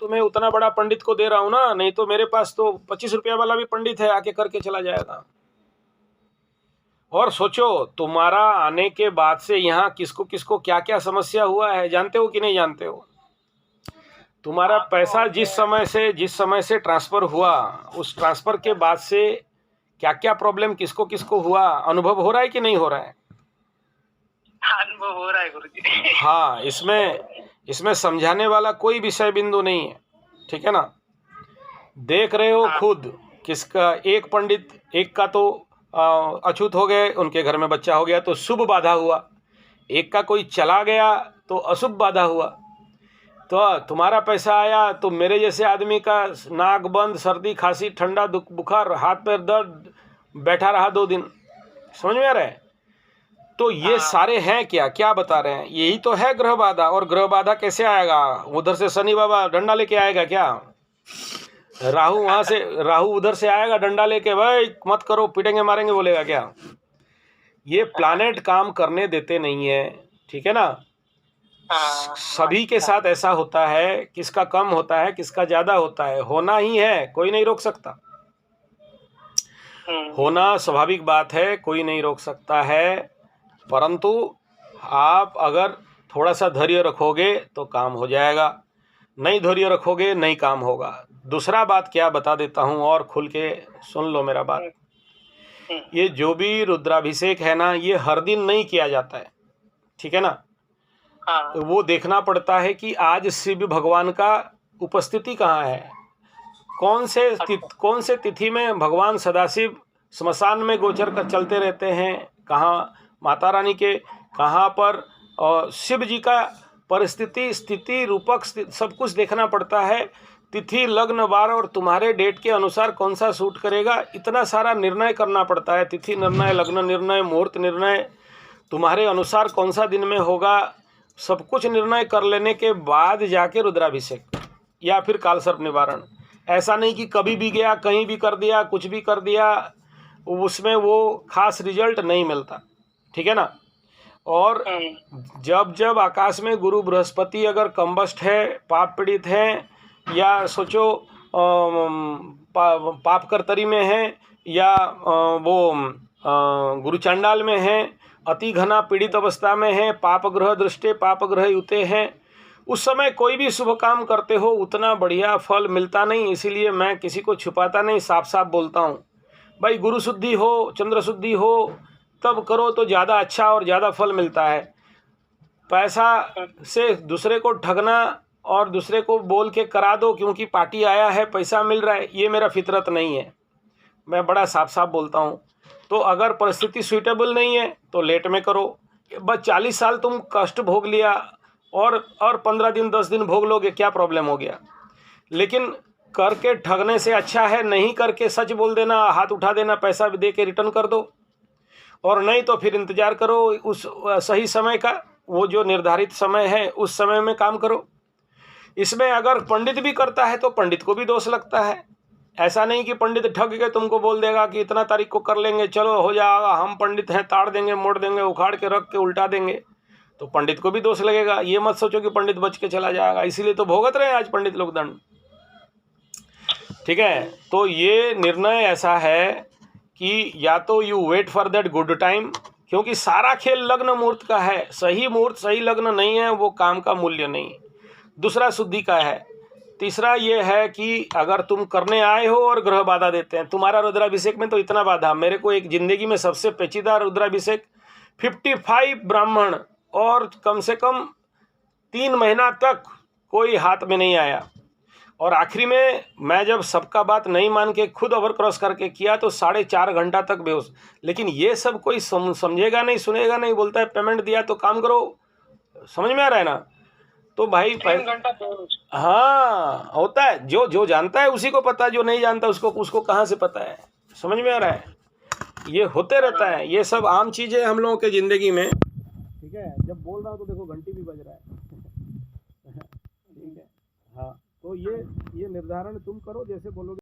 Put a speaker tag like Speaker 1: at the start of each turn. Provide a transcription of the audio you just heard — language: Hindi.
Speaker 1: तो मैं उतना बड़ा पंडित को दे रहा हूं ना, नहीं तो मेरे पास तो 25 रुपया वाला भी पंडित है, आके करके चला जाएगा। और सोचो तुम्हारा आने के बाद से यहाँ किसको किसको क्या क्या समस्या हुआ है, जानते हो कि नहीं जानते हो? तुम्हारा पैसा जिस समय से ट्रांसफर हुआ, उस ट्रांसफर के बाद से क्या क्या प्रॉब्लम किसको किसको हुआ, अनुभव हो रहा है कि नहीं हो रहा है?
Speaker 2: अनुभव हो रहा है गुरुजी।
Speaker 1: हाँ, इसमें समझाने वाला कोई विषय बिंदु नहीं है, ठीक है ना? देख रहे हो खुद, किसका एक पंडित, एक का तो अछूत हो गए, उनके घर में बच्चा हो गया तो शुभ बाधा हुआ, एक का कोई चला गया तो अशुभ बाधा हुआ। तो तुम्हारा पैसा आया तो मेरे जैसे आदमी का नाक बंद, सर्दी खांसी ठंडा बुखार, हाथ पैर दर्द, बैठा रहा 2 दिन। समझ में आ रहा है? तो ये सारे हैं क्या क्या बता रहे हैं, यही तो है ग्रह बाधा। और ग्रह बाधा कैसे आएगा? उधर से शनि बाबा डंडा लेके आएगा क्या? राहु उधर से आएगा डंडा लेके, भाई मत करो, पीटेंगे मारेंगे, बोलेगा क्या? ये प्लानेट काम करने देते नहीं है, ठीक है ना? सभी के साथ ऐसा होता है, किसका कम होता है किसका ज्यादा होता है, होना ही है, कोई नहीं रोक सकता। होना स्वाभाविक बात है, कोई नहीं रोक सकता है। परंतु आप अगर थोड़ा सा धैर्य रखोगे तो काम हो जाएगा, नहीं धैर्य रखोगे नहीं काम होगा। दूसरा बात क्या बता देता हूँ, और खुल के सुन लो मेरा बात। ये जो भी रुद्राभिषेक है ना, ये हर दिन नहीं किया जाता है, ठीक है ना? वो देखना पड़ता है कि आज शिव भगवान का उपस्थिति कहाँ है, कौन से तिथि में भगवान सदाशिव स्मशान में गोचर कर चलते रहते हैं, कहाँ माता रानी के, कहाँ पर और शिव जी का परिस्थिति स्थिति रूपक सब कुछ देखना पड़ता है। तिथि लग्न वार और तुम्हारे डेट के अनुसार कौन सा सूट करेगा, इतना सारा निर्णय करना पड़ता है। तिथि निर्णय, लग्न निर्णय, मुहूर्त निर्णय, तुम्हारे अनुसार कौन सा दिन में होगा, सब कुछ निर्णय कर लेने के बाद जाके रुद्राभिषेक या फिर कालसर्प निवारण। ऐसा नहीं कि कभी भी गया कहीं भी कर दिया, कुछ भी कर दिया, उसमें वो खास रिजल्ट नहीं मिलता, ठीक है ना? और जब जब आकाश में गुरु बृहस्पति अगर कम्बस्ट है, पाप पीड़ित हैं, या सोचो पाप कर्तरी में है, या वो गुरु चांडाल में है, अति घना पीड़ित अवस्था में है, पाप ग्रह दृष्टे पाप ग्रह युते हैं, उस समय कोई भी शुभ काम करते हो उतना बढ़िया फल मिलता नहीं। इसीलिए मैं किसी को छुपाता नहीं, साफ साफ बोलता हूँ, भाई गुरु शुद्धि हो, चंद्र शुद्धि हो, तब करो तो ज़्यादा अच्छा और ज़्यादा फल मिलता है। पैसा से दूसरे को ठगना और दूसरे को बोल के करा दो क्योंकि पार्टी आया है पैसा मिल रहा है, ये मेरा फितरत नहीं है, मैं बड़ा साफ साफ बोलता हूँ। तो अगर परिस्थिति सूटेबल नहीं है तो लेट में करो। बस 40 साल तुम कष्ट भोग लिया और 15 दिन 10 दिन भोग लोगे, क्या प्रॉब्लम हो गया? लेकिन करके ठगने से अच्छा है नहीं करके सच बोल देना, हाथ उठा देना, पैसा भी दे के रिटर्न कर दो, और नहीं तो फिर इंतजार करो उस सही समय का, वो जो निर्धारित समय है उस समय में काम करो। इसमें अगर पंडित भी करता है तो पंडित को भी दोष लगता है। ऐसा नहीं कि पंडित ठग के तुमको बोल देगा कि इतना तारीख को कर लेंगे, चलो हो जाएगा, हम पंडित हैं, ताड़ देंगे, मोड़ देंगे, उखाड़ के रख के उल्टा देंगे, तो पंडित को भी दोष लगेगा। ये मत सोचो कि पंडित बच के चला जाएगा, इसीलिए तो भोगत रहे आज पंडित लोग दंड, ठीक है? तो ये निर्णय ऐसा है कि या तो you wait for that good time, क्योंकि सारा खेल लग्न मुहूर्त का है। सही मुहूर्त सही लग्न नहीं है वो काम का मूल्य नहीं। दूसरा शुद्धि का है। तीसरा ये है कि अगर तुम करने आए हो और ग्रह बाधा देते हैं, तुम्हारा रुद्राभिषेक में तो इतना बाधा, मेरे को एक जिंदगी में सबसे पेचीदा रुद्राभिषेक 55 ब्राह्मण और कम से कम 3 महीना तक कोई हाथ में नहीं आया, और आखिरी में मैं जब सबका बात नहीं मान के खुद ओवर क्रॉस करके किया तो 4.5 घंटा तक बेहोश। लेकिन ये सब कोई समझेगा नहीं, सुनेगा नहीं, बोलता है पेमेंट दिया तो काम करो। समझ में आ रहा है ना? तो भाई
Speaker 2: 3 घंटा
Speaker 1: हाँ होता है, जो जो जानता है उसी को पता, जो नहीं जानता उसको कहाँ से पता है? समझ में आ रहा है? ये होते रहता है, ये सब आम चीजें हम लोगों के जिंदगी में, ठीक है? जब बोल रहा हूँ तो देखो घंटी भी बज रहा है ठीक है? हाँ, तो ये निर्धारण तुम करो जैसे बोलोगे।